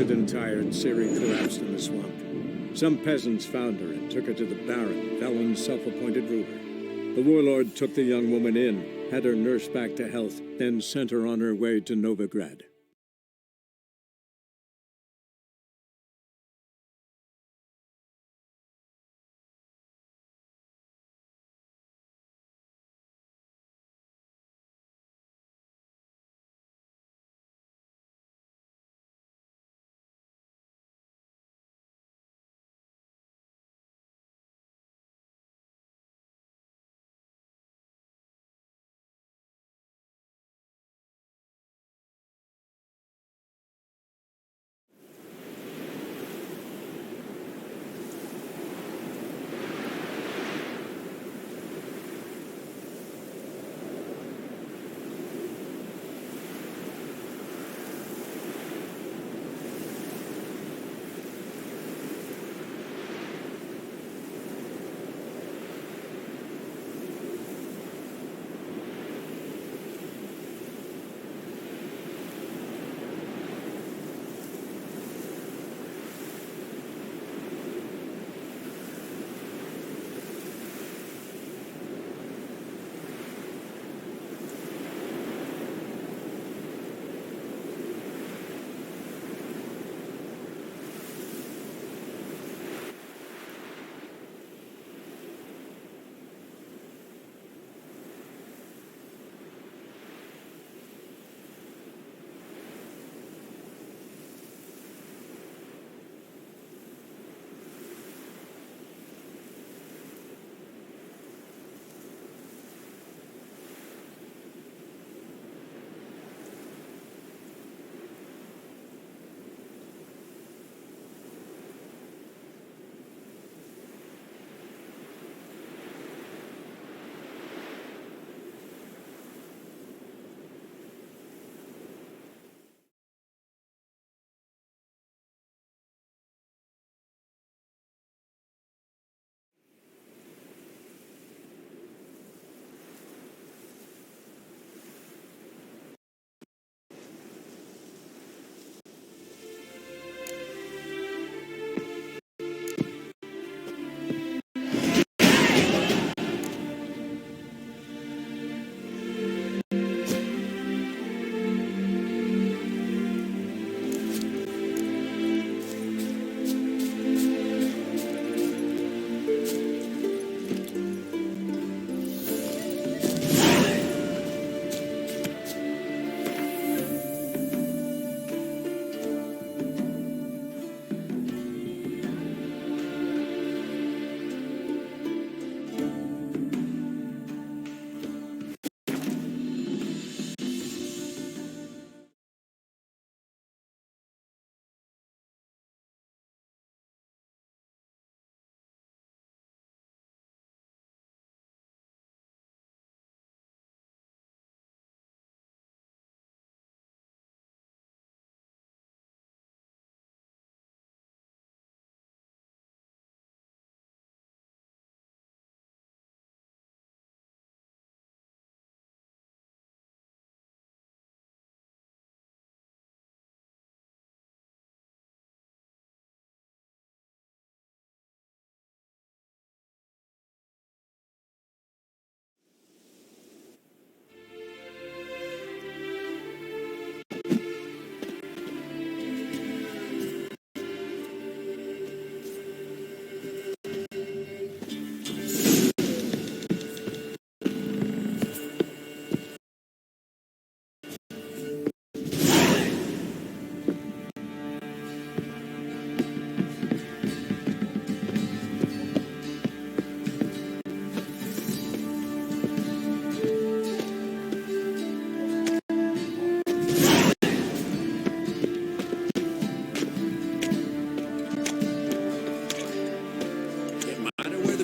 Exhausted and tired, Ciri collapsed in the swamp. Some peasants found her and took her to the Baron, Valen's self-appointed ruler. The warlord took the young woman in, had her nursed back to health, then sent her on her way to Novigrad.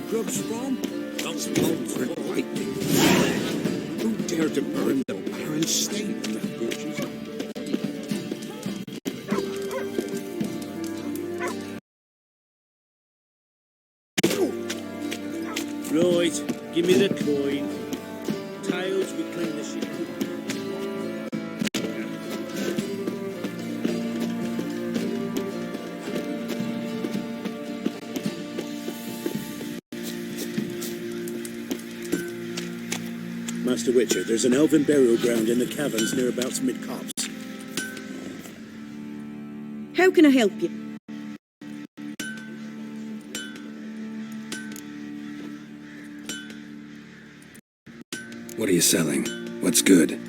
Grubs from? Those bones were lightning. Who dared to burn the Baron's state in that gorgeous? Right, give me the coin. Tails, we clean the ship. Master Witcher. There's an elven burial ground in the caverns nearabouts mid-copse. How can I help you? What are you selling? What's good?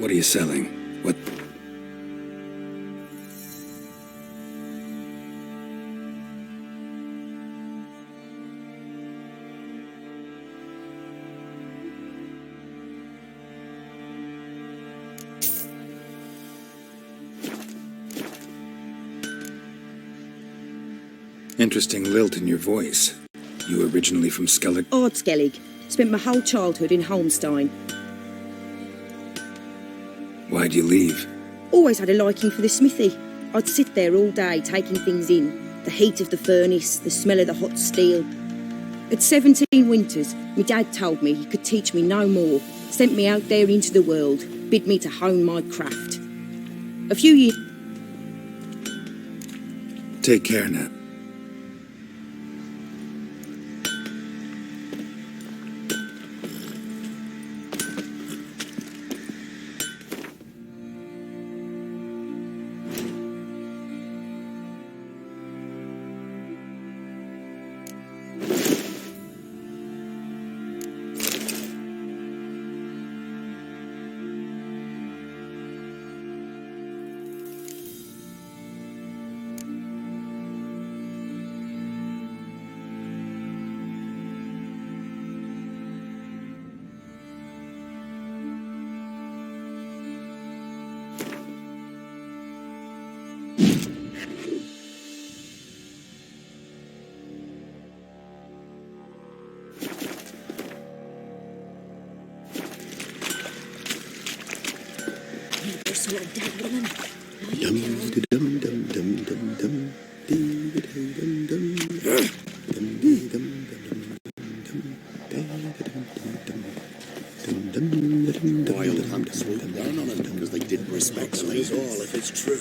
What are you selling? What? Interesting lilt in your voice. You originally from Skellig? Ardskellig. Spent my whole childhood in Holmstein. Why'd you leave? Always had a liking for the smithy. I'd sit there all day taking things in. The heat of the furnace, the smell of the hot steel. At 17 winters, my dad told me he could teach me no more. Sent me out there into the world, bid me to hone my craft. A few years... Take care now. Wild hunt swooped down on them because they didn't respect All slaves. if it's true.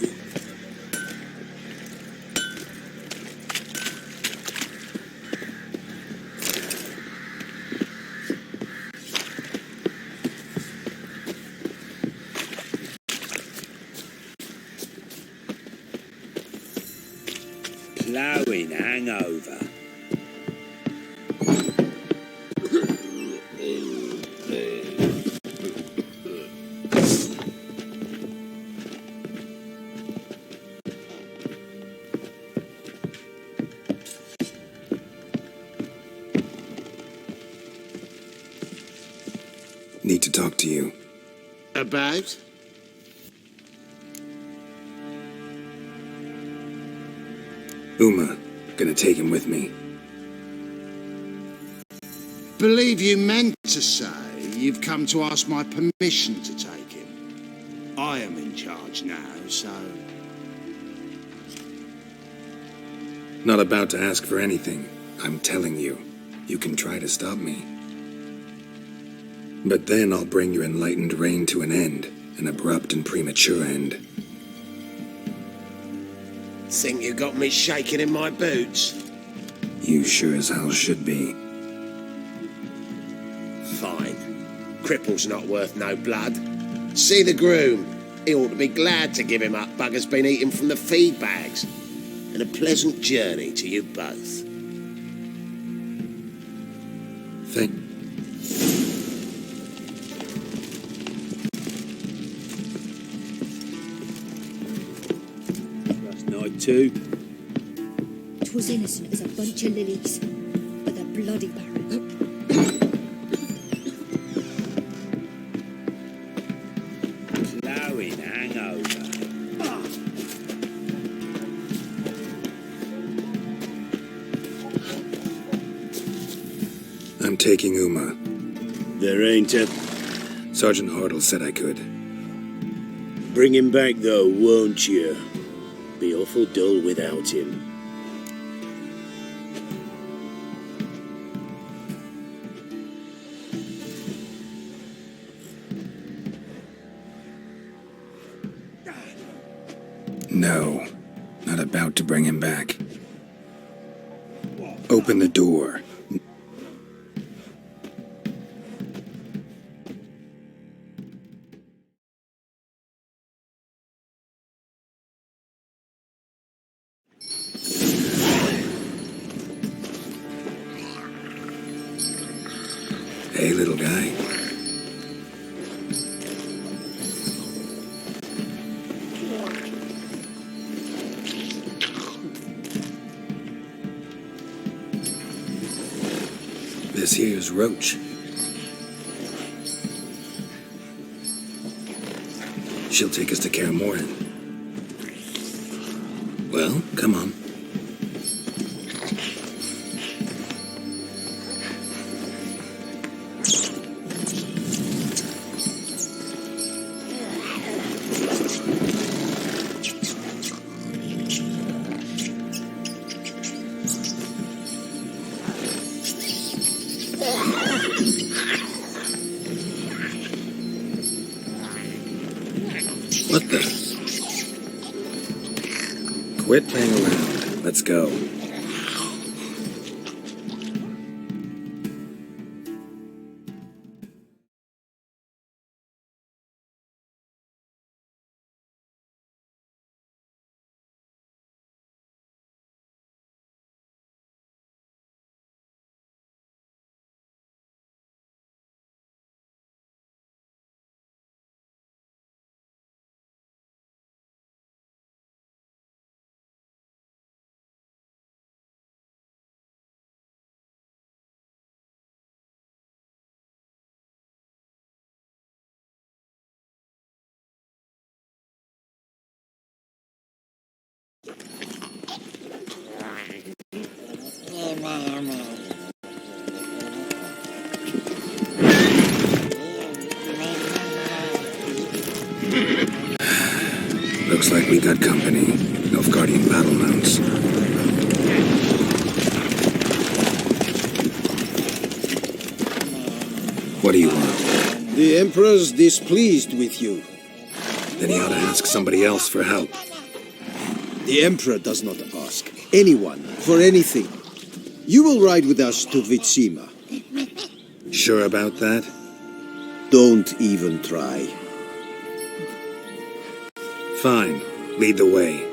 Ploughing hangover. Need to talk to you. About? Uma, gonna take him with me. believe you meant to say you've come to ask my permission to take him. I am in charge now, so... Not about to ask for anything. I'm telling you. You can try to stop me. But then I'll bring your enlightened reign to an end. An abrupt and premature end. Think you got me shaking in my boots? You sure as hell should be. Fine. Cripple's not worth no blood. See the groom. He ought to be glad to give him up. Bugger's been eating from the feed bags. And a pleasant journey to you both. Last night too. 'Twas innocent as a bunch of lilies, but the bloody Baron. Flowing hangover. I'm taking Uma. There ain't a... Sergeant Hartle said I could. Bring him back though, won't you? Be awful dull without him. No, not about to bring him back. Open the door. Hey, little guy. This here's Roach. She'll take us to Kaer Morhen. Well, come on. What the? Quit playing around. Let's go. Looks like we got company. Nilfgaardian battle mounts. What do you want? The Emperor's displeased with you. Then he ought to ask somebody else for help. The Emperor does not ask anyone for anything. You will ride with us to Vizima. Sure about that? Don't even try. Fine. Lead the way.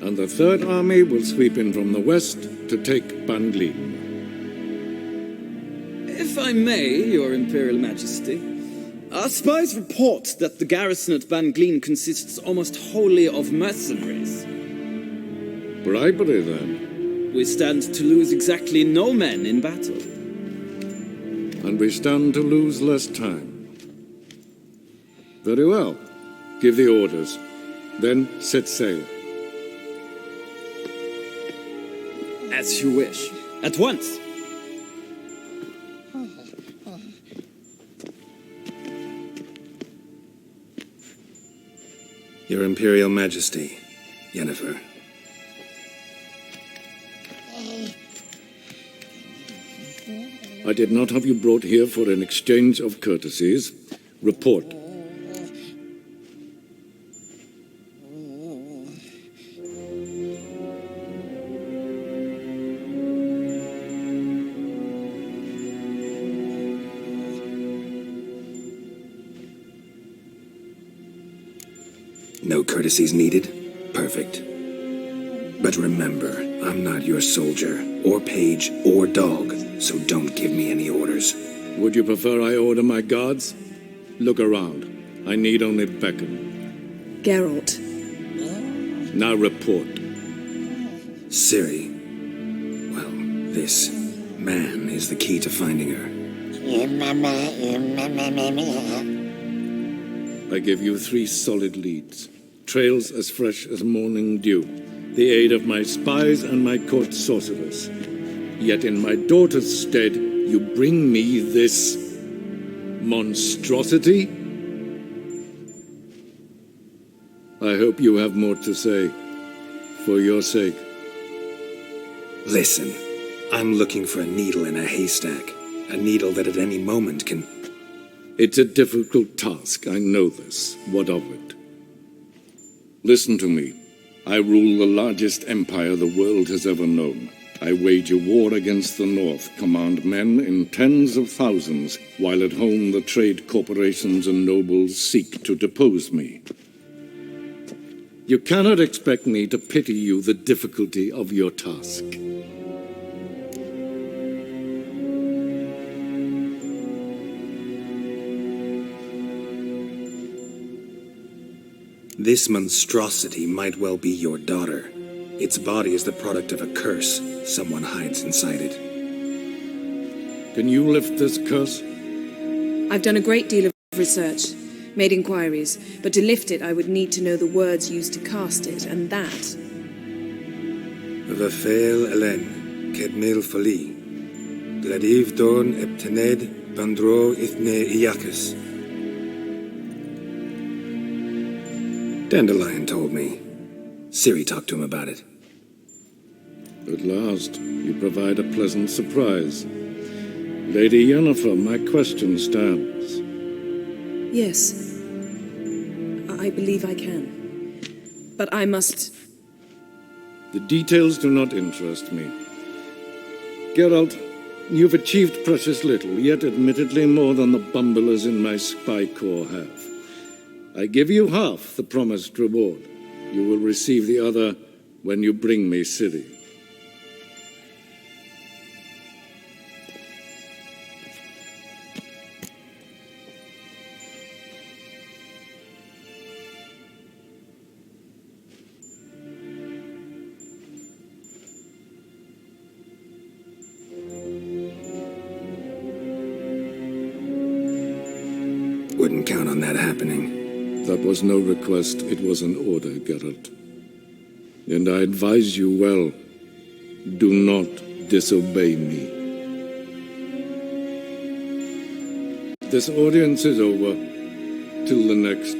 and the Third Army will sweep in from the west to take Banglin. If I may, Your Imperial Majesty, our spies report that the garrison at Banglin consists almost wholly of mercenaries. Bribery, then. We stand to lose exactly no men in battle. And we stand to lose less time. Very well. Give the orders. Then set sail. As you wish. At once! Your Imperial Majesty, Yennefer. I did not have you brought here for an exchange of courtesies. Report. No courtesies needed? Perfect. But remember, I'm not your soldier, or page, or dog, so don't give me any orders. Would you prefer I order my guards? Look around. I need only beckon. Geralt. Now report. Ciri. Well, this man is the key to finding her. I give you 3 solid leads. Trails as fresh as morning dew. The aid of my spies and my court sorcerers. Yet in my daughter's stead, you bring me this monstrosity? I hope you have more to say. For your sake. Listen, I'm looking for a needle in a haystack. A needle that at any moment can... It's a difficult task, I know this. What of it? Listen to me. I rule the largest empire the world has ever known. I wage a war against the North, command men in tens of thousands, while at home the trade corporations and nobles seek to depose me. You cannot expect me to pity you the difficulty of your task. This monstrosity might well be your daughter. Its body is the product of a curse someone hides inside it. Can you lift this curse? I've done a great deal of research, made inquiries, but to lift it I would need to know the words used to cast it, and that... Vafael Elen, Kedmil Fali, Gladiv Dorn Eptened, Bandro Ithne Iacus. Dandelion told me. Ciri talked to him about it. At last, you provide a pleasant surprise. Lady Yennefer, my question stands. Yes. I believe I can. But I must... The details do not interest me. Geralt, you've achieved precious little, yet admittedly more than the bumblers in my spy corps have. I give you half the promised reward. You will receive the other when you bring me Ciri. Wouldn't count on that happening. That was no request, it was an order, Geralt. And I advise you well, do not disobey me. This audience is over. Till the next.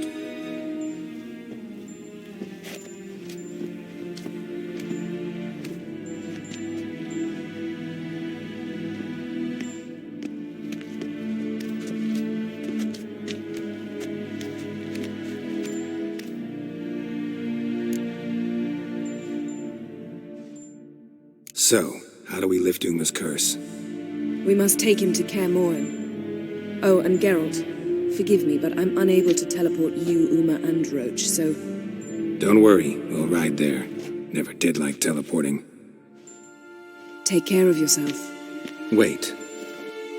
So, how do we lift Uma's curse? We must take him to Kaer Morhen. Oh, and Geralt, forgive me, but I'm unable to teleport you, Uma, and Roach, so... Don't worry, we'll ride there. Never did like teleporting. Take care of yourself. Wait.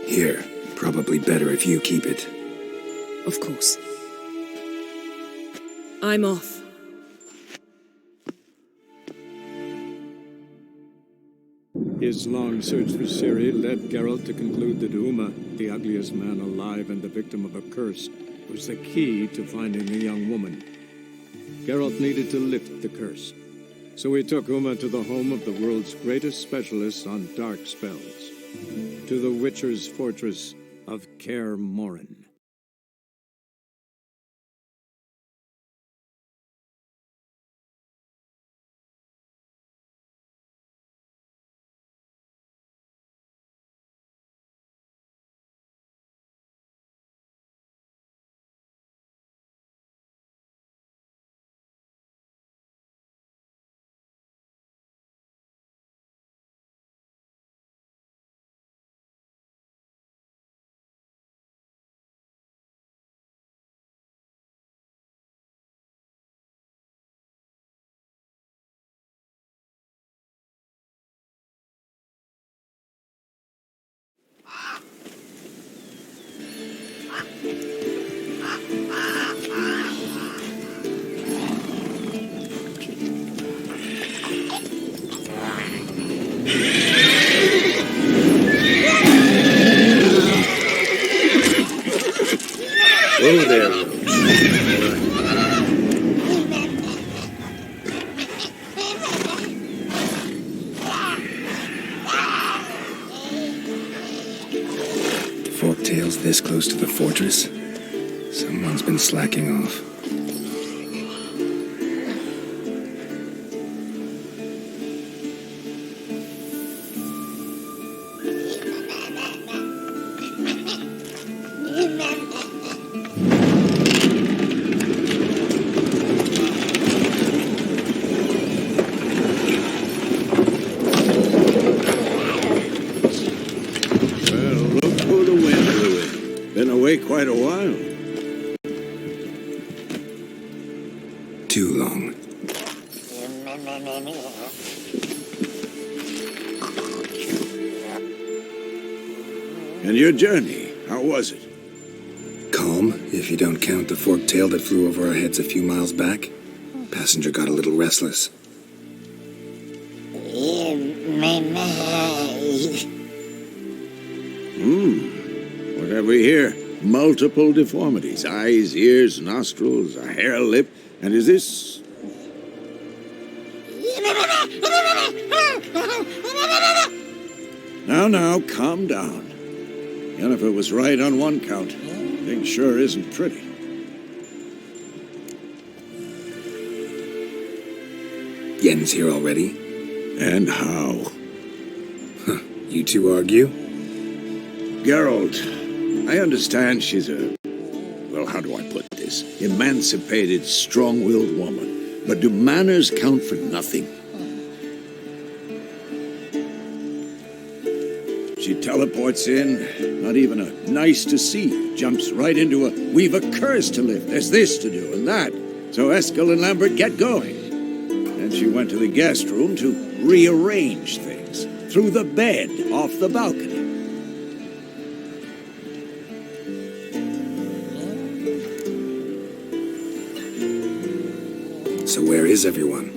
Here. Probably better if you keep it. Of course. I'm off. His long search for Ciri led Geralt to conclude that Uma, the ugliest man alive and the victim of a curse, was the key to finding the young woman. Geralt needed to lift the curse, so he took Uma to the home of the world's greatest specialist on dark spells, to the Witcher's fortress of Kaer Morhen. Oh, there. Forktails this close to the fortress? Someone's been slacking off. Quite a while. Too long. And your journey, how was it? Calm, if you don't count the forked tail that flew over our heads a few miles back. Passenger got a little restless. What have we here? Multiple deformities. Eyes, ears, nostrils, a hair lip. And is this... Now, calm down. Yennefer was right on one count. Thing sure isn't pretty. Yen's here already? And how? Huh. You two argue? Geralt, I understand she's a... well, how do I put this? Emancipated, strong-willed woman. But do manners count for nothing? She teleports in, not even a nice to see, jumps right into a we've a curse to lift, there's this to do and that. So Eskel and Lambert get going. And she went to the guest room to rearrange things, through the bed, off the balcony. So where is everyone?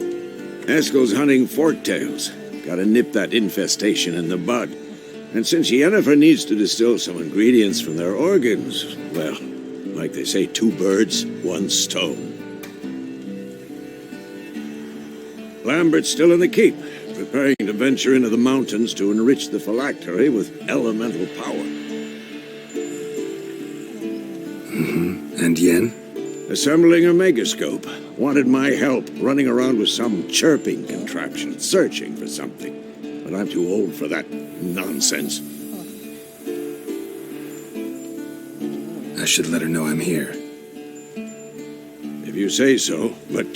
Eskel's hunting forktails. Gotta nip that infestation in the bud. And since Yennefer needs to distill some ingredients from their organs, well, like they say, 2 birds, 1 stone. Lambert's still in the keep, preparing to venture into the mountains to enrich the phylactery with elemental power. And Yen? Assembling a megascope. Wanted my help running around with some chirping contraption, searching for something. But I'm too old for that nonsense. I should let her know I'm here. If you say so, but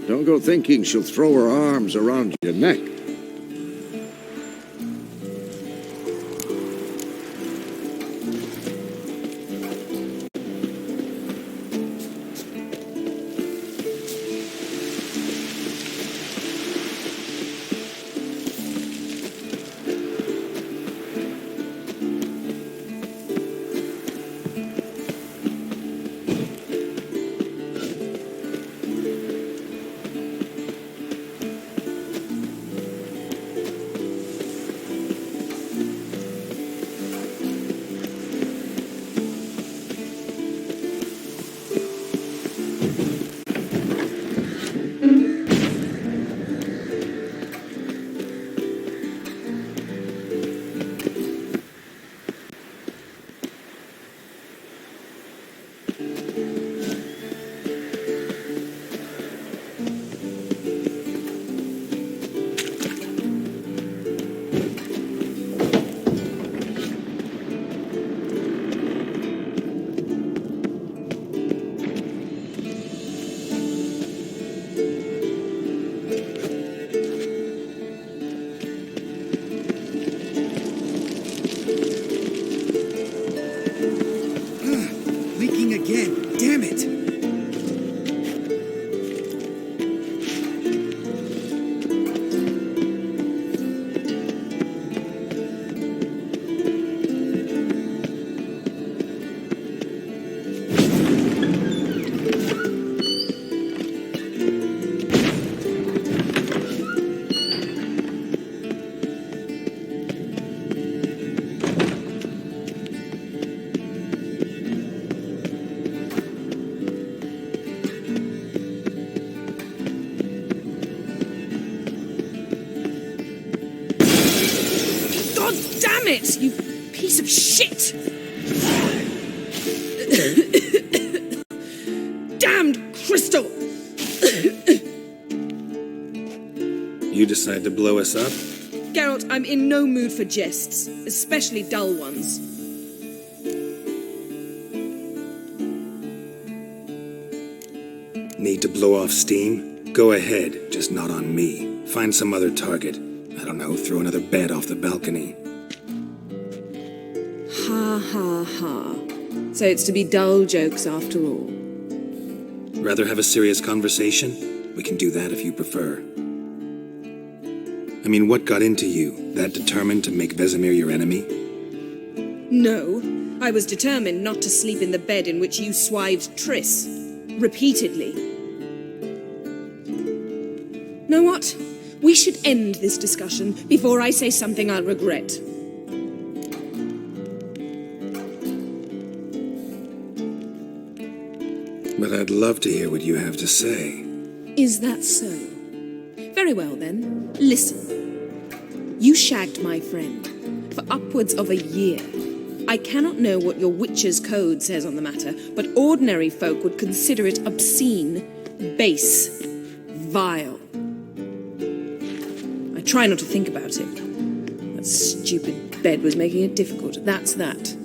don't go thinking she'll throw her arms around your neck. jokes, you piece of shit! Damned crystal! You decide to blow us up? Geralt, I'm in no mood for jests, especially dull ones. Need to blow off steam? Go ahead, just not on me. Find some other target. I don't know, throw another bed off the balcony. Ha ha ha. So it's to be dull jokes after all. Rather have a serious conversation? We can do that if you prefer. I mean, what got into you? That determined to make Vesemir your enemy? No, I was determined not to sleep in the bed in which you swived Triss. Repeatedly. Know what? We should end this discussion before I say something I'll regret. But I'd love to hear what you have to say. Is that so? Very well then, listen. You shagged my friend for upwards of a year. I cannot know what your Witcher's Code says on the matter, but ordinary folk would consider it obscene, base, vile. I try not to think about it. That stupid bed was making it difficult. That's that.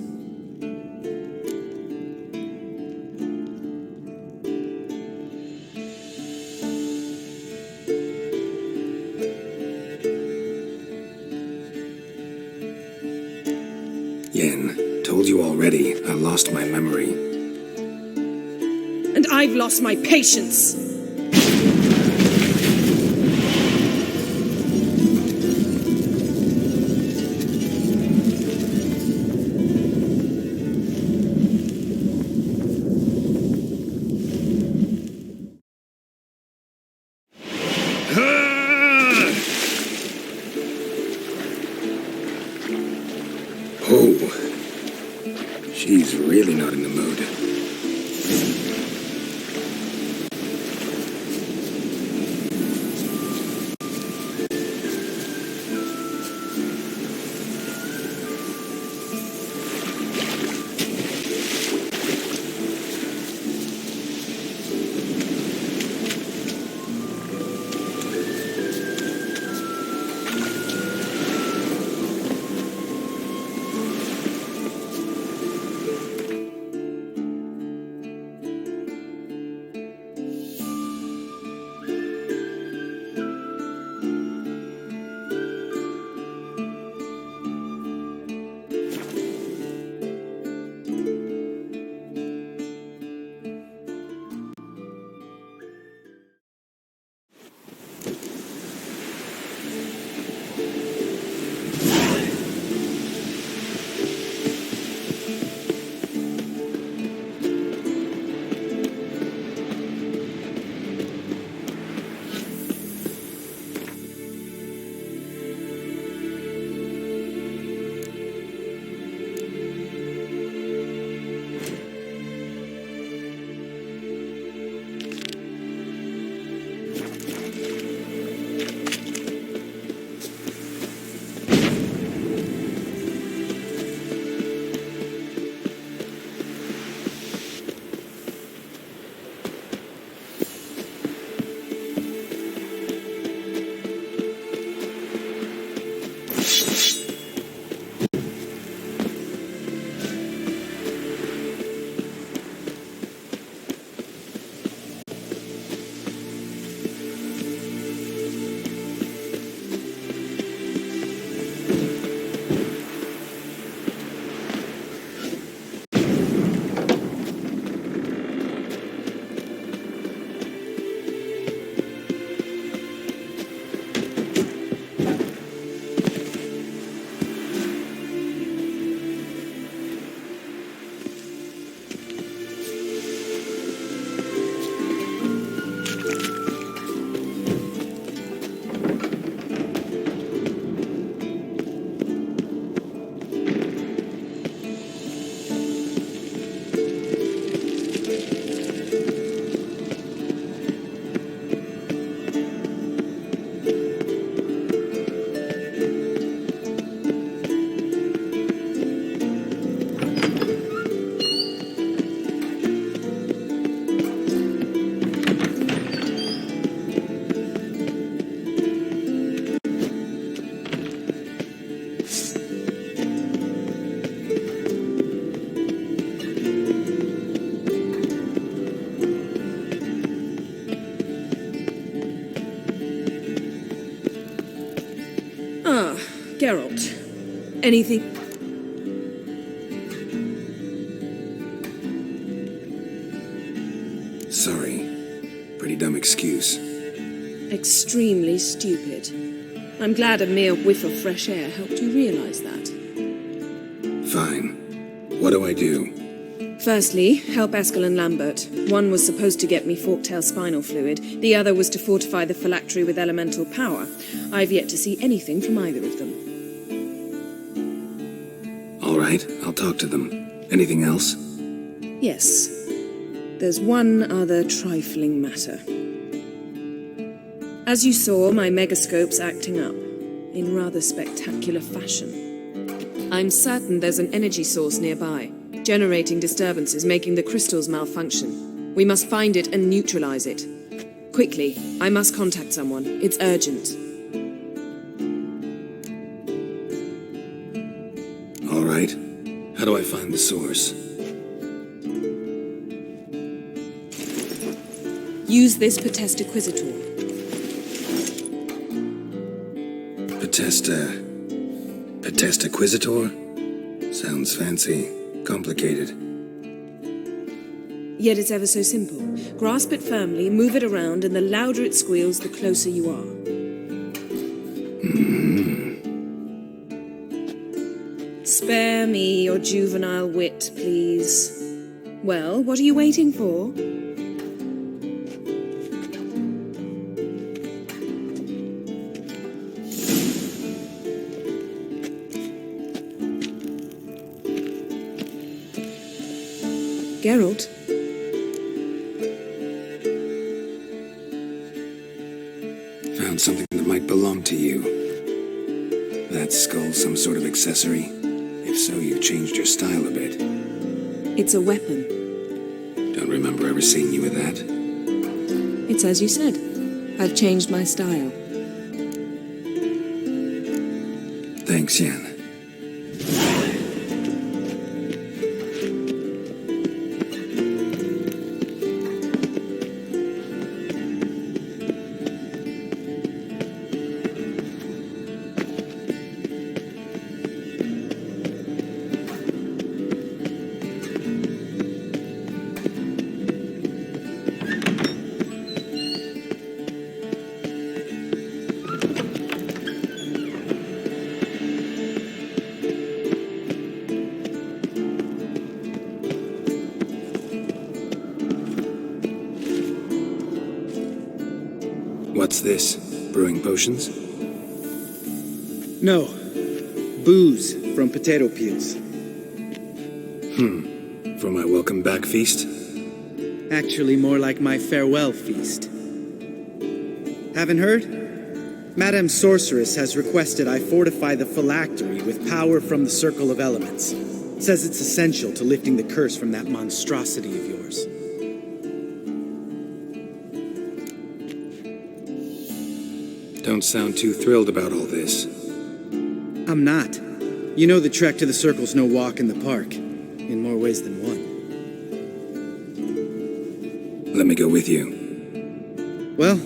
Yen, told you already, I lost my memory. And I've lost my patience! Oh, she's really not in the mood. Geralt, anything? Sorry. Pretty dumb excuse. Extremely stupid. I'm glad a mere whiff of fresh air helped you realize that. Fine. What do I do? Firstly, help Eskel and Lambert. One was supposed to get me forktail spinal fluid, the other was to fortify the phylactery with elemental power. I've yet to see anything from either of them. All right, I'll talk to them. Anything else? Yes. There's one other trifling matter. As you saw, my megascope's acting up, in rather spectacular fashion. I'm certain there's an energy source nearby, generating disturbances, making the crystals malfunction. We must find it and neutralize it. Quickly, I must contact someone. It's urgent. All right. How do I find the source? Use this Potestaquizitor. Potestaquizitor? Sounds fancy. Complicated. Yet it's ever so simple. Grasp it firmly, move it around, and the louder it squeals, the closer you are. Spare me your juvenile wit, please. Well, what are you waiting for? Geralt? Found something that might belong to you. That skull some sort of accessory? If so, you've changed your style a bit. It's a weapon. Don't remember ever seeing you with that. It's as you said. I've changed my style. Thanks, Yen. What's this? Brewing potions? No. Booze from potato peels. For my welcome back feast? Actually, more like my farewell feast. Haven't heard? Madame Sorceress has requested I fortify the phylactery with power from the Circle of Elements. Says it's essential to lifting the curse from that monstrosity of yours. Don't sound too thrilled about all this. I'm not. You know the trek to the Circle's no walk in the park. In more ways than one. Let me go with you. Well,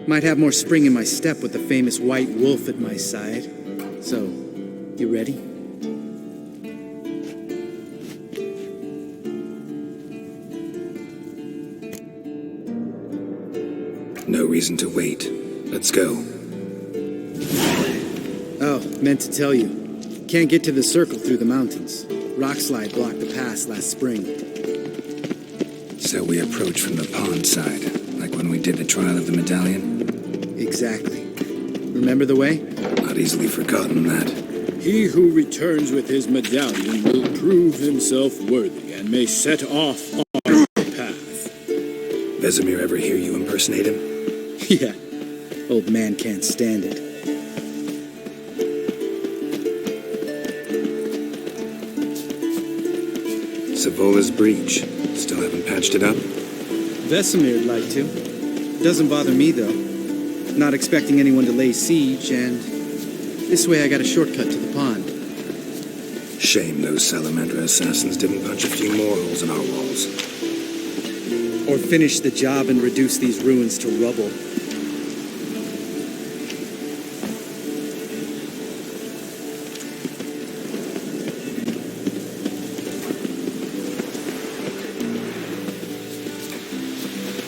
might have more spring in my step with the famous white wolf at my side. So, you ready? No reason to wait. Let's go. Oh, meant to tell you. Can't get to the Circle through the mountains. Rockslide blocked the pass last spring. So we approach from the pond side, like when we did the trial of the medallion? Exactly. Remember the way? Not easily forgotten that. He who returns with his medallion will prove himself worthy and may set off on our path. Vesemir ever hear you impersonate him? Yeah. Old man can't stand it. Savola's breach. Still haven't patched it up? Vesemir'd like to. Doesn't bother me, though. Not expecting anyone to lay siege, and this way I got a shortcut to the pond. Shame those Salamandra assassins didn't punch a few more holes in our walls. Or finish the job and reduce these ruins to rubble.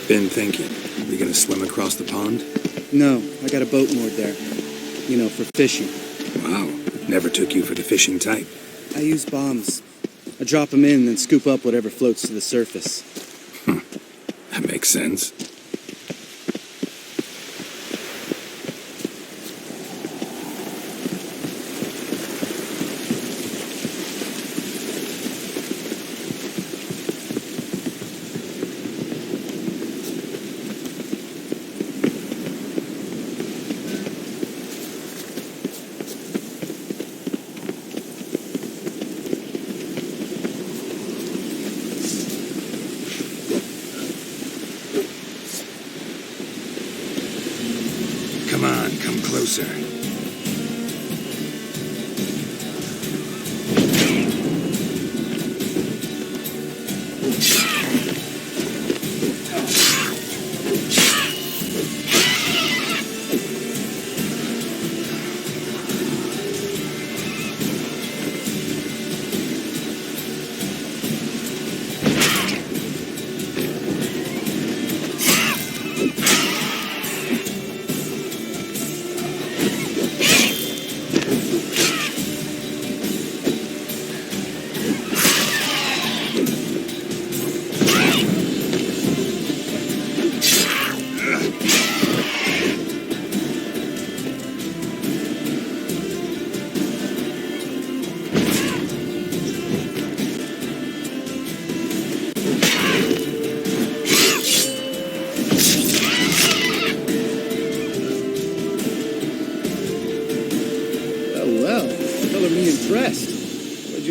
Been thinking. We gonna swim across the pond? No, I got a boat moored there. You know, for fishing. Wow. Never took you for the fishing type. I use bombs. I drop them in, then scoop up whatever floats to the surface. That makes sense. Come on, come closer.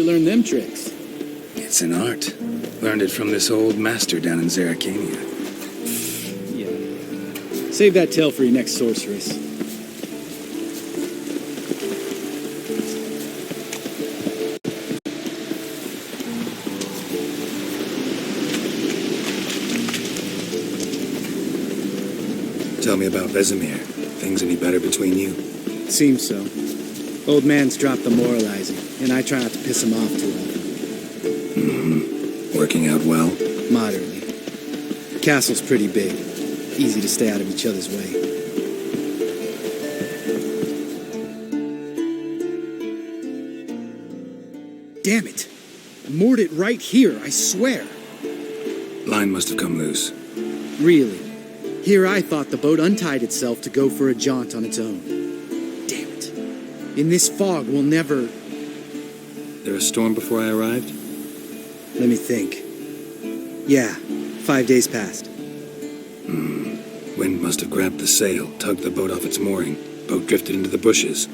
Learn them tricks? It's an art. Learned it from this old master down in Zeracania. Yeah. Save that tale for your next sorceress. Tell me about Vesemir. Things any better between you? Seems so. Old man's dropped the moralizing, and I try not to piss him off too often. Mm-hmm. Working out well? Moderately. Castle's pretty big. Easy to stay out of each other's way. Damn it! I moored it right here, I swear. Line must have come loose. Really? Here I thought the boat untied itself to go for a jaunt on its own. In this fog, we'll never... There a storm before I arrived? Let me think. Yeah, 5 days passed. Wind must have grabbed the sail, tugged the boat off its mooring. Boat drifted into the bushes.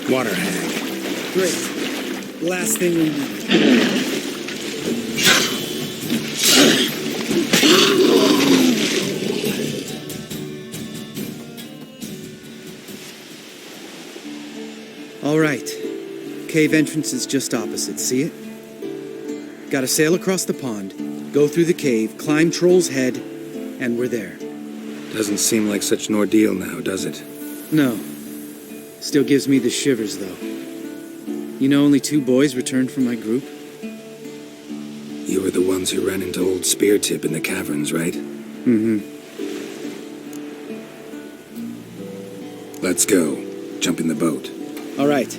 Water hag. Great. Last thing we need. All right. Cave entrance is just opposite, see it? Gotta sail across the pond, go through the cave, climb Troll's Head, and we're there. Doesn't seem like such an ordeal now, does it? No. Still gives me the shivers, though. You know only 2 boys returned from my group? You were the ones who ran into old Speartip in the caverns, right? Mm-hmm. Let's go. Jump in the boat. All right.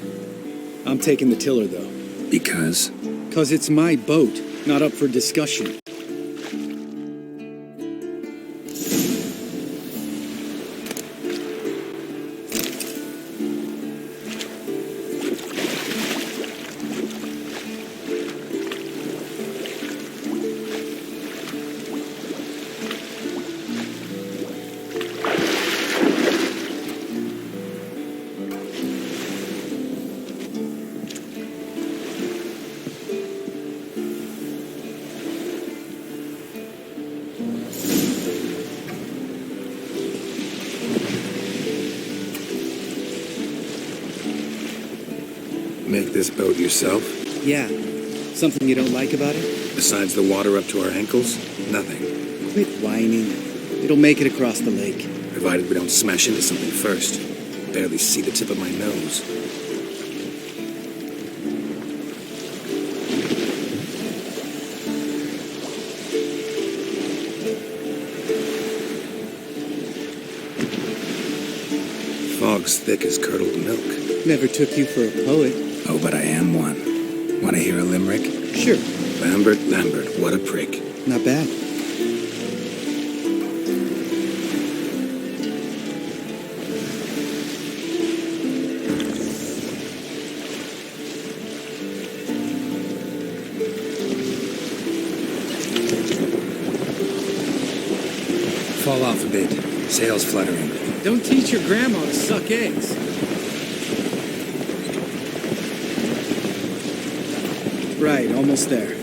I'm taking the tiller, though. Because? 'Cause it's my boat, not up for discussion. Make this boat yourself? Yeah. Something you don't like about it? Besides the water up to our ankles? Nothing. Quit whining. It'll make it across the lake. Provided we don't smash into something first. Barely see the tip of my nose. Fog's thick as curdled milk. Never took you for a poet. Oh, but I am one. Want to hear a limerick? Sure. Lambert, what a prick. Not bad. Fall off a bit. Sails fluttering. Don't teach your grandma to suck eggs. Right, almost there.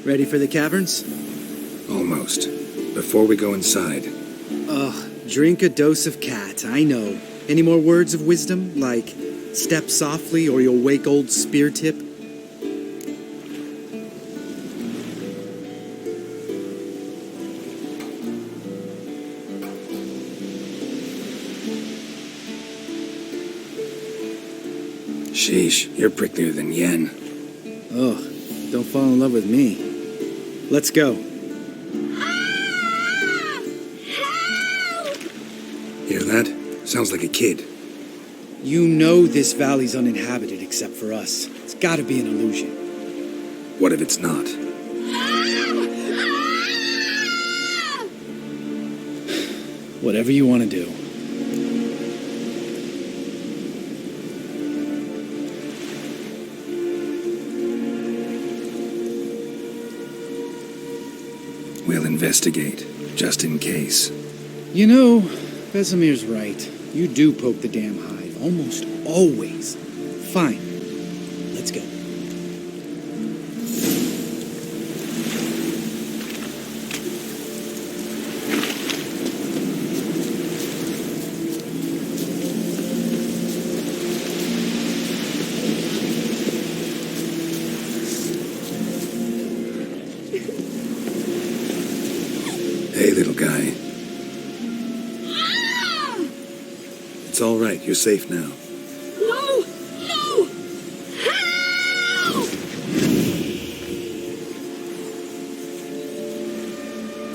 Ready for the caverns? Almost. Before we go inside. Ugh, drink a dose of cat, I know. Any more words of wisdom, like step softly or you'll wake old spear tip? Sheesh, you're pricklier than yen. Ugh, don't fall in love with me. Let's go. Hear that? Sounds like a kid. You know this valley's uninhabited except for us. It's gotta be an illusion. What if it's not? Whatever you want to do. We'll investigate, just in case. You know, Vesemir's right. You do poke the damn hive, almost always. Fine. Let's go. Hey, little guy. It's all right. You're safe now. No! No! Help!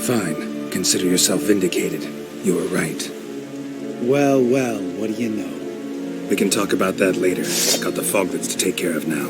Fine. Consider yourself vindicated. You were right. Well, well, what do you know? We can talk about that later. Got the foglets to take care of now.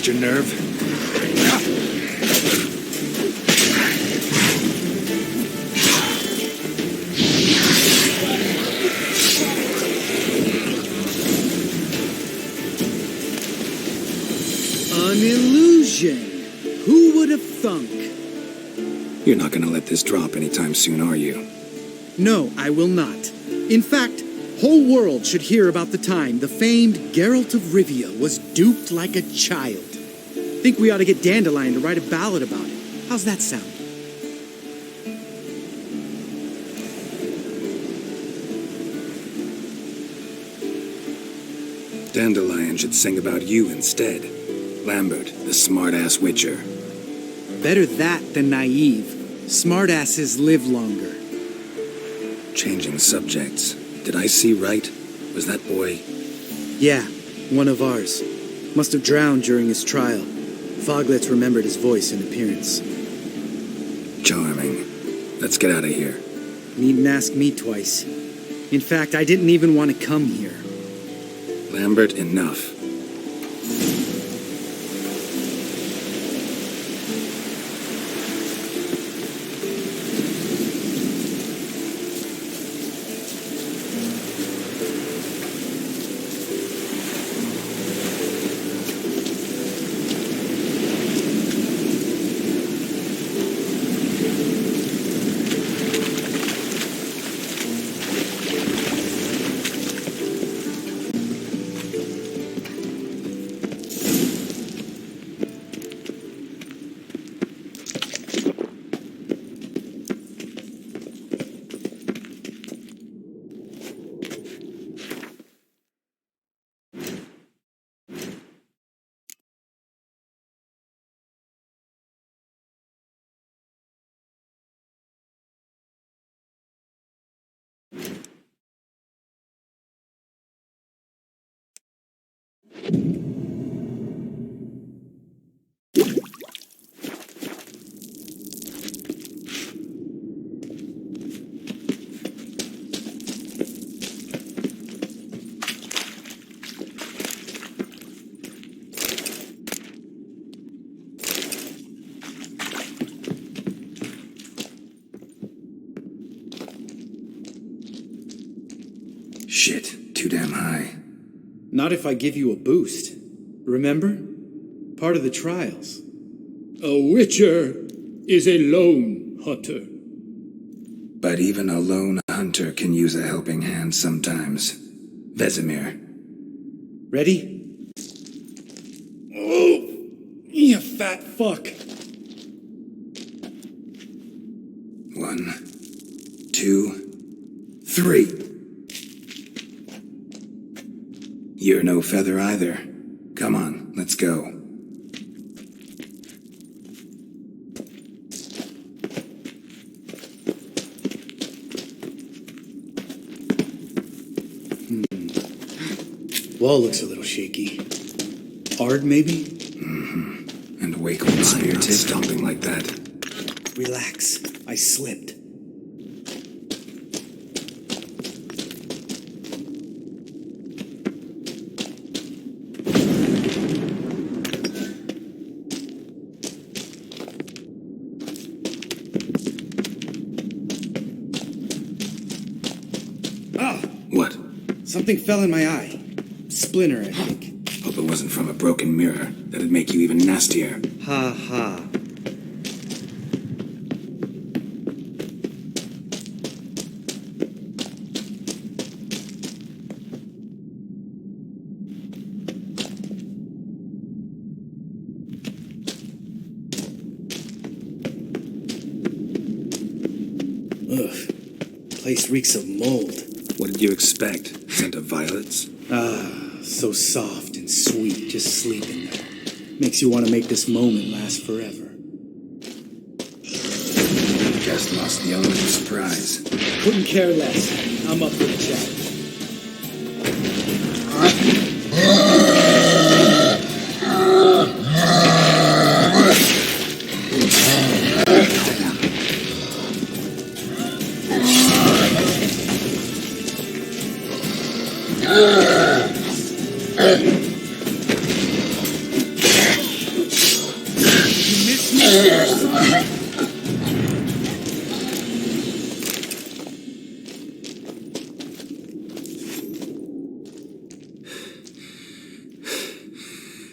Your nerve? An illusion! Who would have thunk? You're not gonna let this drop anytime soon, are you? No, I will not. In fact, whole world should hear about the time the famed Geralt of Rivia was duped like a child. Think we ought to get Dandelion to write a ballad about it. How's that sound? Dandelion should sing about you instead. Lambert, the smart-ass witcher. Better that than naive. Smartasses live longer. Changing subjects. Did I see right? Was that boy... Yeah, one of ours. Must have drowned during his trial. Foglets remembered his voice and appearance. Charming. Let's get out of here. Needn't ask me twice. In fact, I didn't even want to come here. Lambert, enough. Shit, too damn high. Not if I give you a boost. Remember? Part of the trials. A witcher is a lone hunter. But even a lone hunter can use a helping hand sometimes. Vizima. Ready? Oh, you fat fuck. 1, 2, 3. You're no feather either. Come on, let's go. Wall looks a little shaky. Ard, maybe? Mm-hmm. And wake when spear tip stomping like that. Relax. I slipped. What? Something fell in my eye. Splinter, I think. Hope it wasn't from a broken mirror. That'd make you even nastier. Ha ha. Ugh. Place reeks of mold. What did you expect? Scent of violets? Ah, so soft and sweet, just sleeping there. Makes you want to make this moment last forever. Just lost the element of surprise. Couldn't care less. I'm up for the challenge.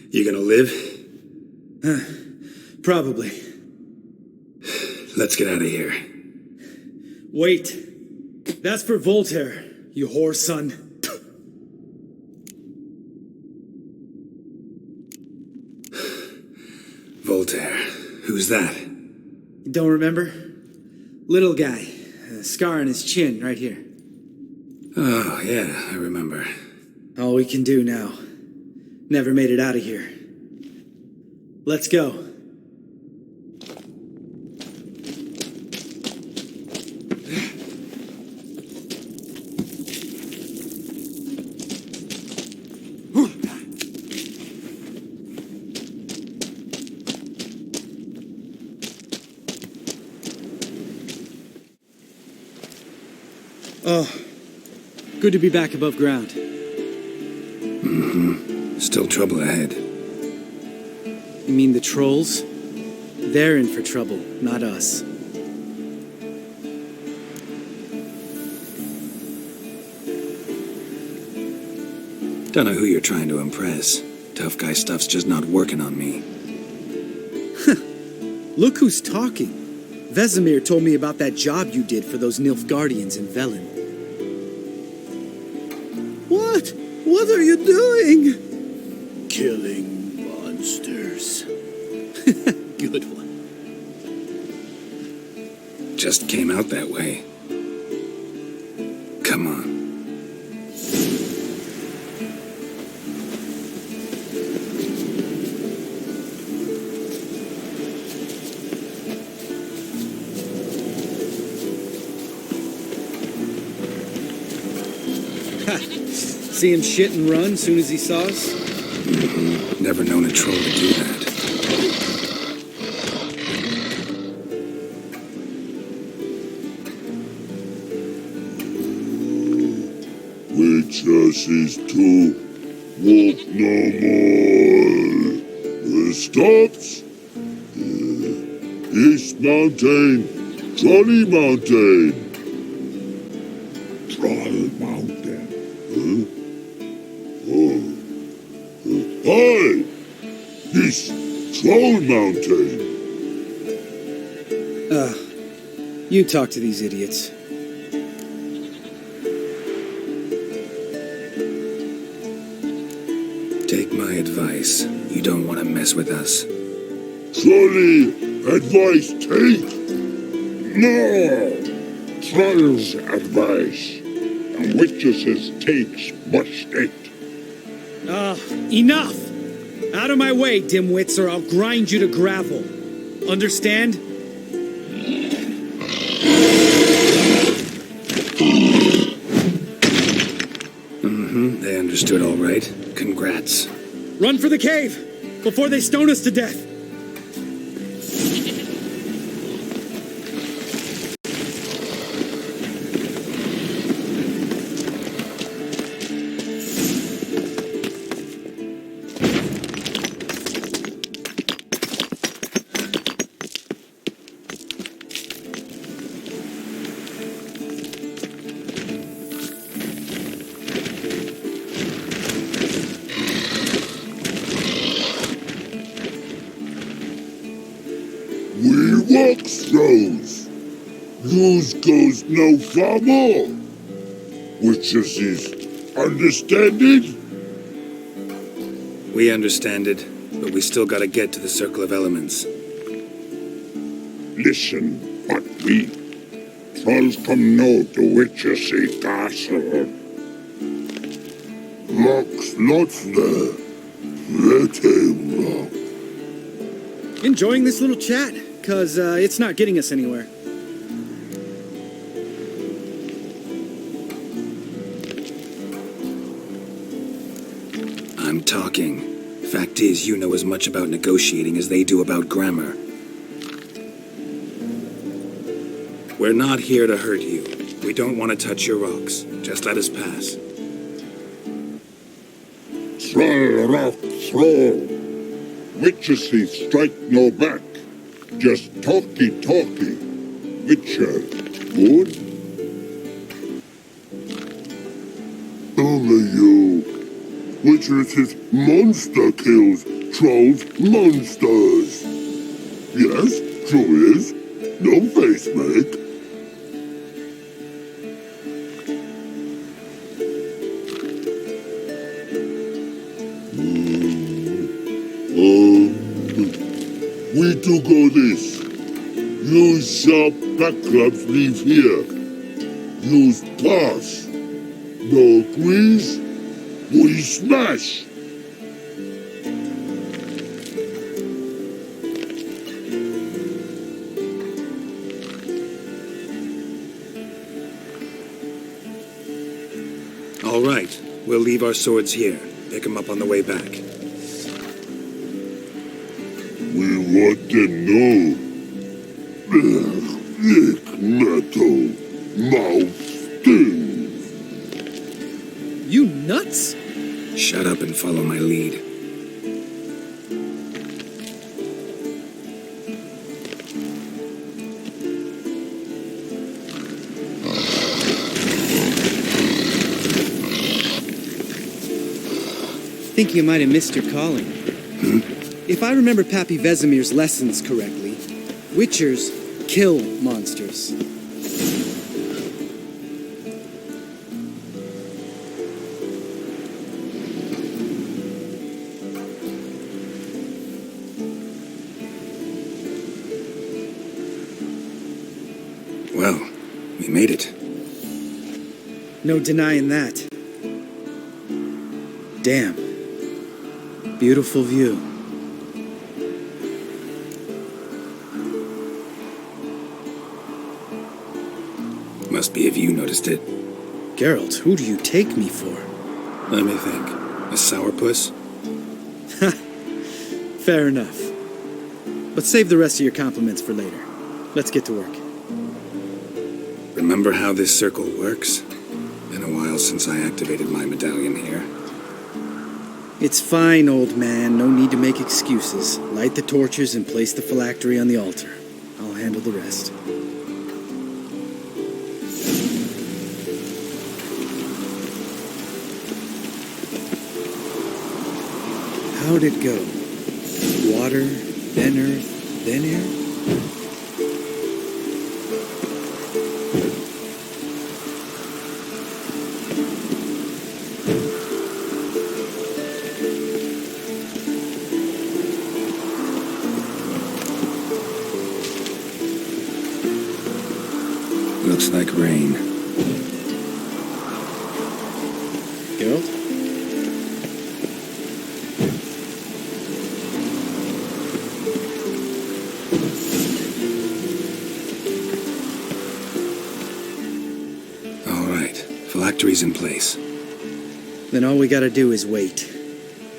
You gonna live? Probably. Let's get out of here. Wait. That's for Voltaire. you whore son. Voltaire. Who's that? You don't remember? Little guy. A scar on his chin, right here. Oh, yeah, I remember. All we can do now. Never made it out of here. Let's go. Oh, good to be back above ground. Mm-hmm. Still trouble ahead. You mean the trolls? They're in for trouble, not us. Don't know who you're trying to impress. Tough guy stuff's just not working on me. Look who's talking. Vesemir told me about that job you did for those Nilfgaardians in Velen. What? What are you doing? Killing monsters. Good one. Just came out that way. Come on. See him shit and run soon as he saw us? Mm-hmm. Never known a troll to do that. Witches is to walk no more. Stops. East Mountain, Trolley Mountain. Troll Mountain. Huh? Oh. Hi! This Troll Mountain. You talk to these idiots. Take my advice. You don't want to mess with us. Trolley advice take? No! Troll's advice. And witches takes must take. Enough! Out of my way, dimwits, or I'll grind you to gravel. Understand? Mm-hmm. They understood all right. Congrats. Run for the cave! Before they stone us to death! Throws. News goes no far more. Witches is understand it? We understand it, but we still gotta get to the Circle of Elements. Listen, but we trolls come know the witches castle. Locks lots there. Let him rock. Enjoying this little chat? Because it's not getting us anywhere. I'm talking. Fact is, you know as much about negotiating as they do about grammar. We're not here to hurt you. We don't want to touch your rocks. Just let us pass. Troll rock, troll. Witches strike no back. Just talky. Witcher, good? Only you. Witchers is monster kills, trolls monsters. Yes, true is. No face make. We do go this. Use sharp back clubs leave here. Use pass. No agrees? We smash. All right, we'll leave our swords here. Pick them up on the way back. We want to know. Thick metal. Mouth stings. You nuts? Shut up and follow my lead. Think you might have missed your calling. If I remember Pappy Vesemir's lessons correctly, Witchers kill monsters. Well, we made it. No denying that. Damn. Beautiful view. Must be if you noticed it. Geralt, who do you take me for? Let me think. A sourpuss? Fair enough. But save the rest of your compliments for later. Let's get to work. Remember how this circle works? Been a while since I activated my medallion here. It's fine, old man. No need to make excuses. Light the torches and place the phylactery on the altar. I'll handle the rest. How'd it go? Water, then earth, then air? Looks like rain. Geralt? All right, phylactery's in place. Then all we gotta do is wait.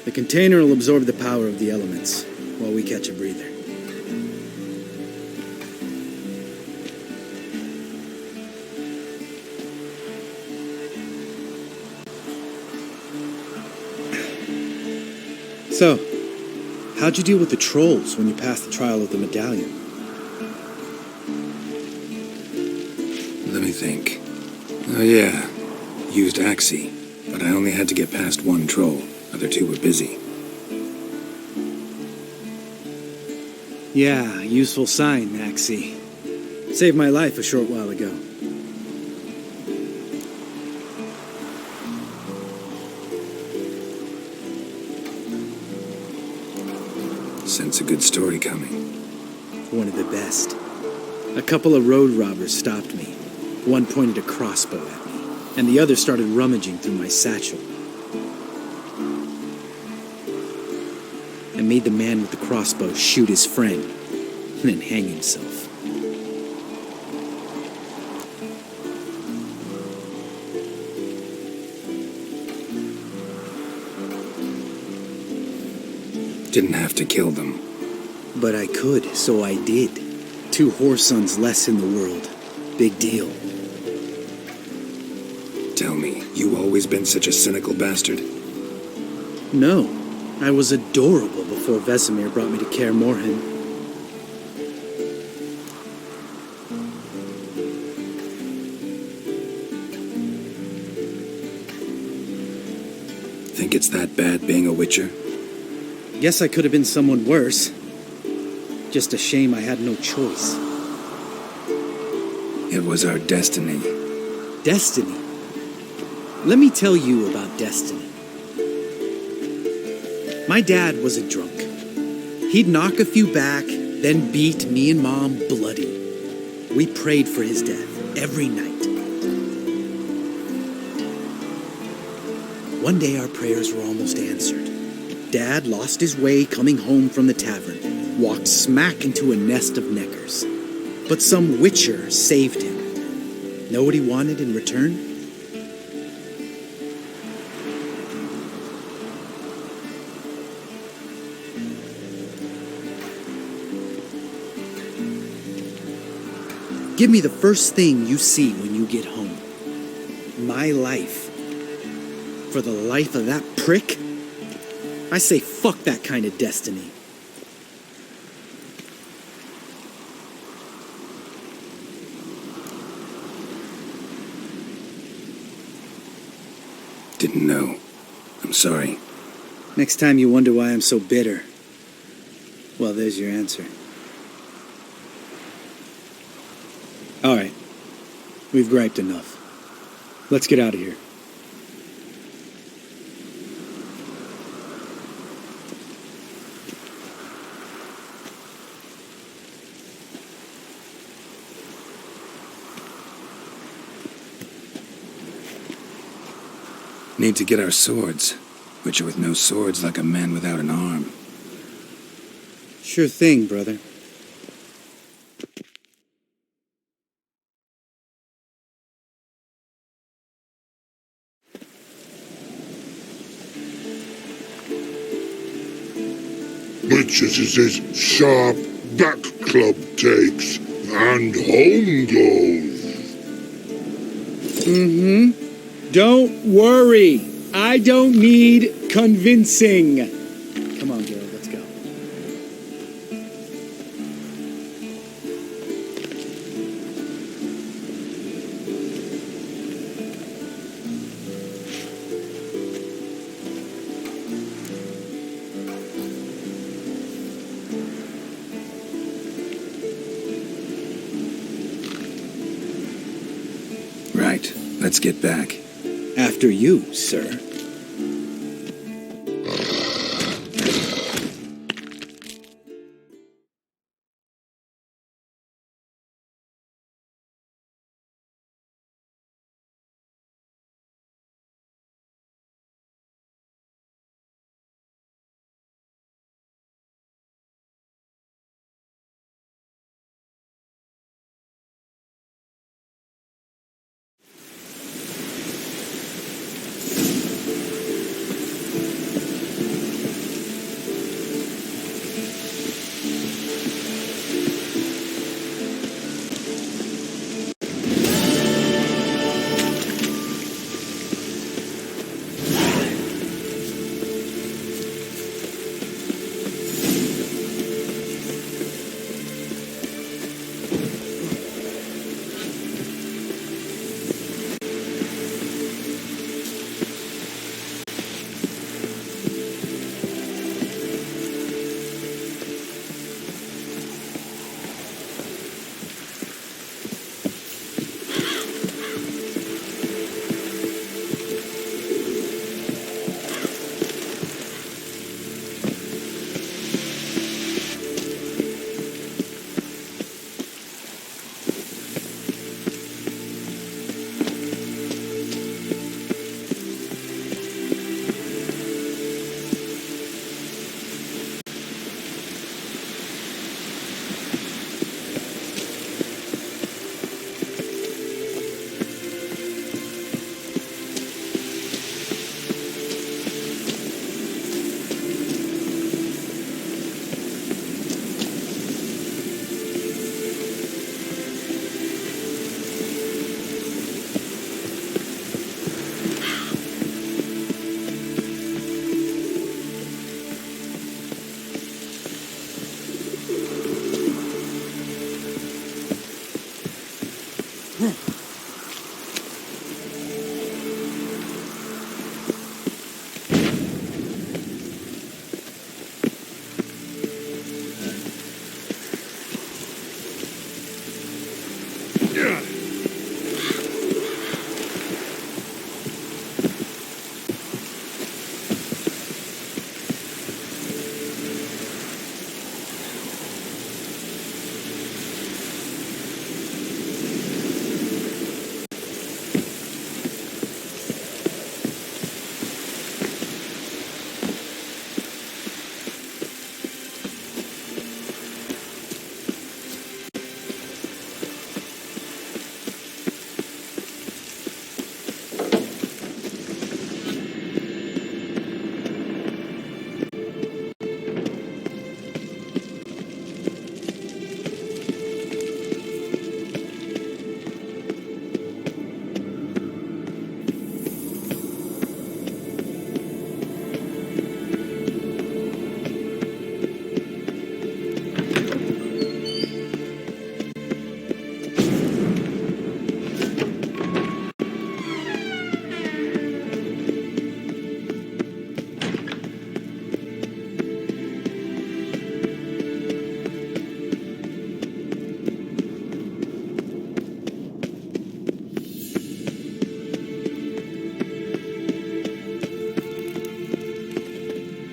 The container will absorb the power of the elements, while we catch a breather. So, how'd you deal with the trolls when you passed the trial of the medallion? Let me think. Oh yeah, used Axie, but I only had to get past one troll. Other two were busy. Yeah, useful sign, Axie. Saved my life a short while ago. Sense a good story coming. One of the best. A couple of road robbers stopped me. One pointed a crossbow at me, and the other started rummaging through my satchel. I made the man with the crossbow shoot his friend, and then hang himself. Didn't have to kill them. But I could, so I did. 2 whoresons less in the world. Big deal. Tell me, you always been such a cynical bastard? No, I was adorable before Vesemir brought me to Kaer Morhen. Think it's that bad being a Witcher? Guess I could have been someone worse. Just a shame I had no choice. It was our destiny. Destiny? Let me tell you about destiny. My dad was a drunk. He'd knock a few back, then beat me and Mom bloody. We prayed for his death every night. One day our prayers were almost answered. Dad lost his way coming home from the tavern, walked smack into a nest of neckers. But some witcher saved him. Know what he wanted in return? Give me the first thing you see when you get home. My life. For the life of that prick? I say fuck that kind of destiny. Didn't know. I'm sorry. Next time you wonder why I'm so bitter, well, there's your answer. All right. We've griped enough. Let's get out of here. Need to get our swords. Witcher with no swords like a man without an arm. Sure thing, brother. Witches is as sharp back club takes, and home goes. Mm-hmm. Don't worry. I don't need convincing. Come on, Geralt, let's go. Right. Let's get back. After you, sir.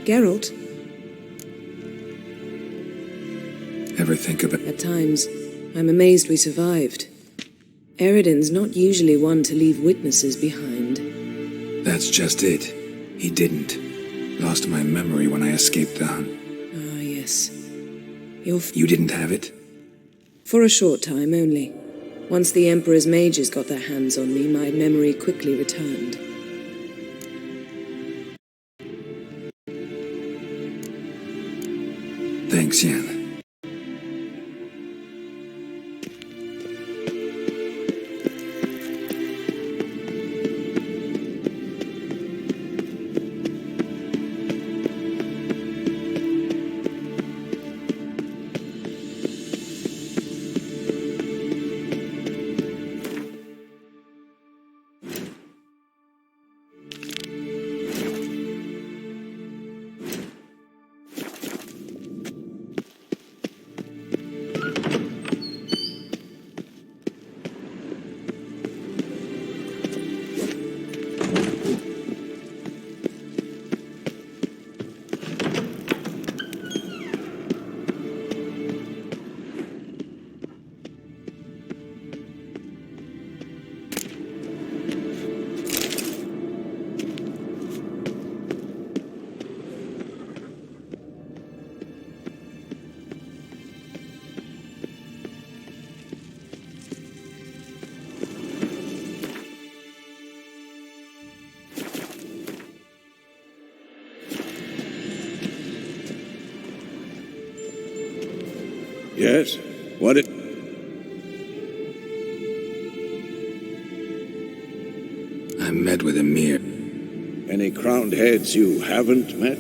Geralt, Ever think about... at times, I'm amazed we survived. Eridan's not usually one to leave witnesses behind. That's just it. He didn't. Lost my memory when I escaped the hunt. Ah, yes. You didn't have it? For a short time only. Once the Emperor's mages got their hands on me, my memory quickly returned. Thanks, Yen. Yes? What it... I met with Emir. Any crowned heads you haven't met?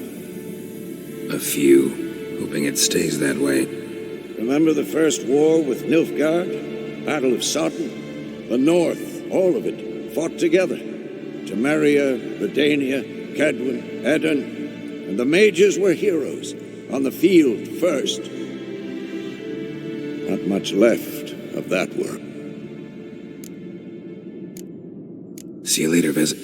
A few. Hoping it stays that way. Remember the first war with Nilfgaard? Battle of Sodden? The North, all of it, fought together. Temeria, Redania, Kedwin, Edirn, and the mages were heroes, on the field first. Not much left of that work. See you later, Viz.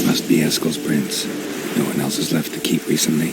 Must be Eskel's prince. No one else is left to keep recently.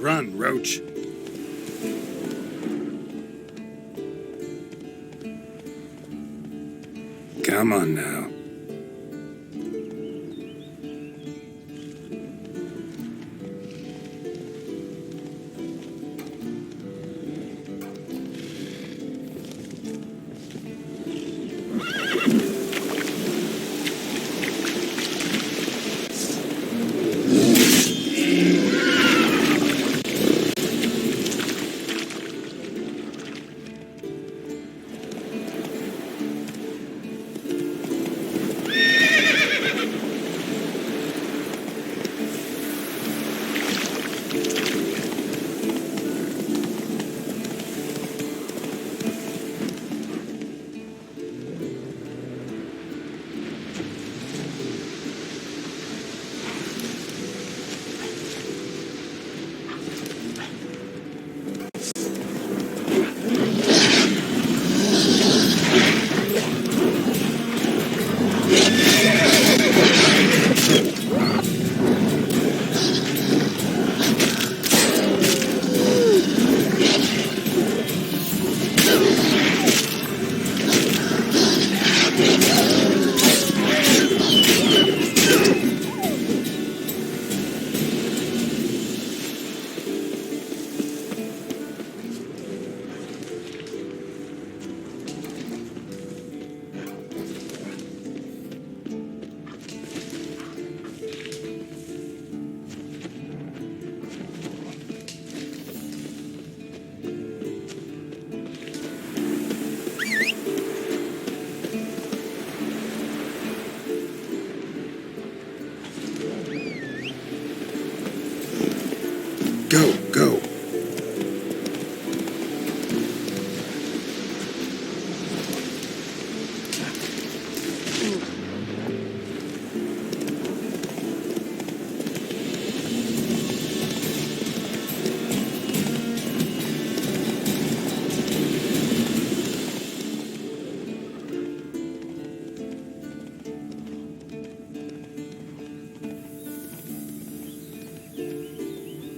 Run, Roach. Come on now. Go.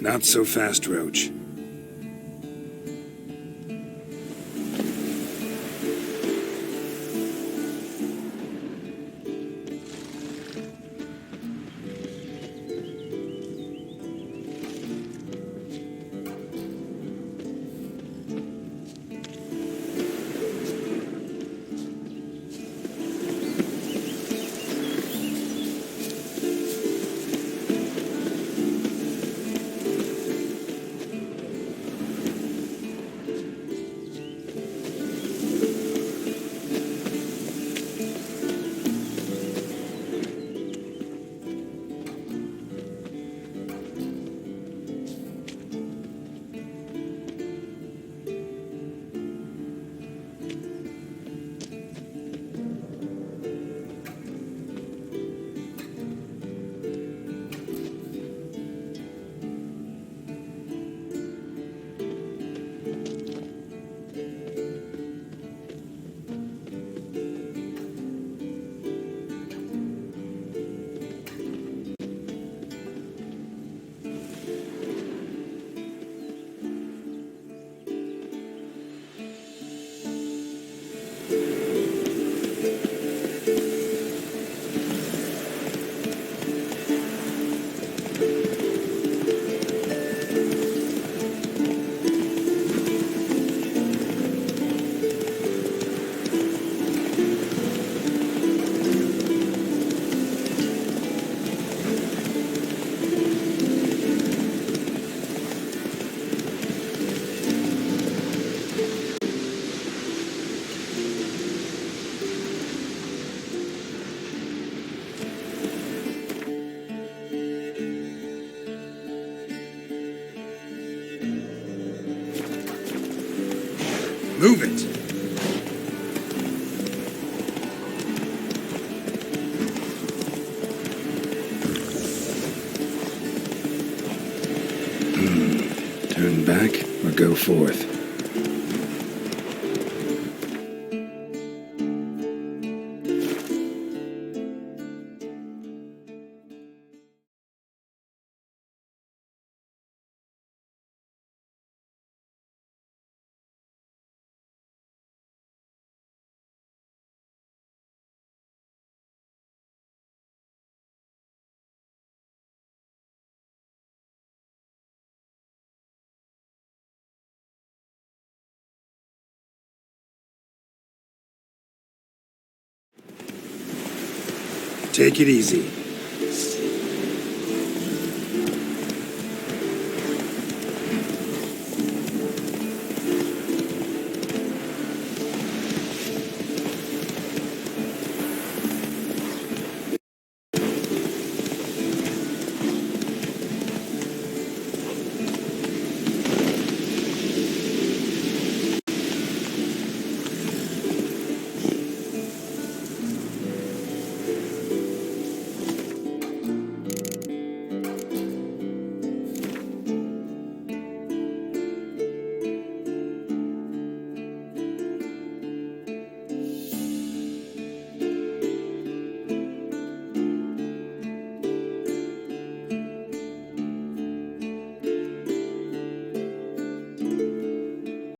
Not so fast, Roach. Move it! Turn back or go forth? Take it easy.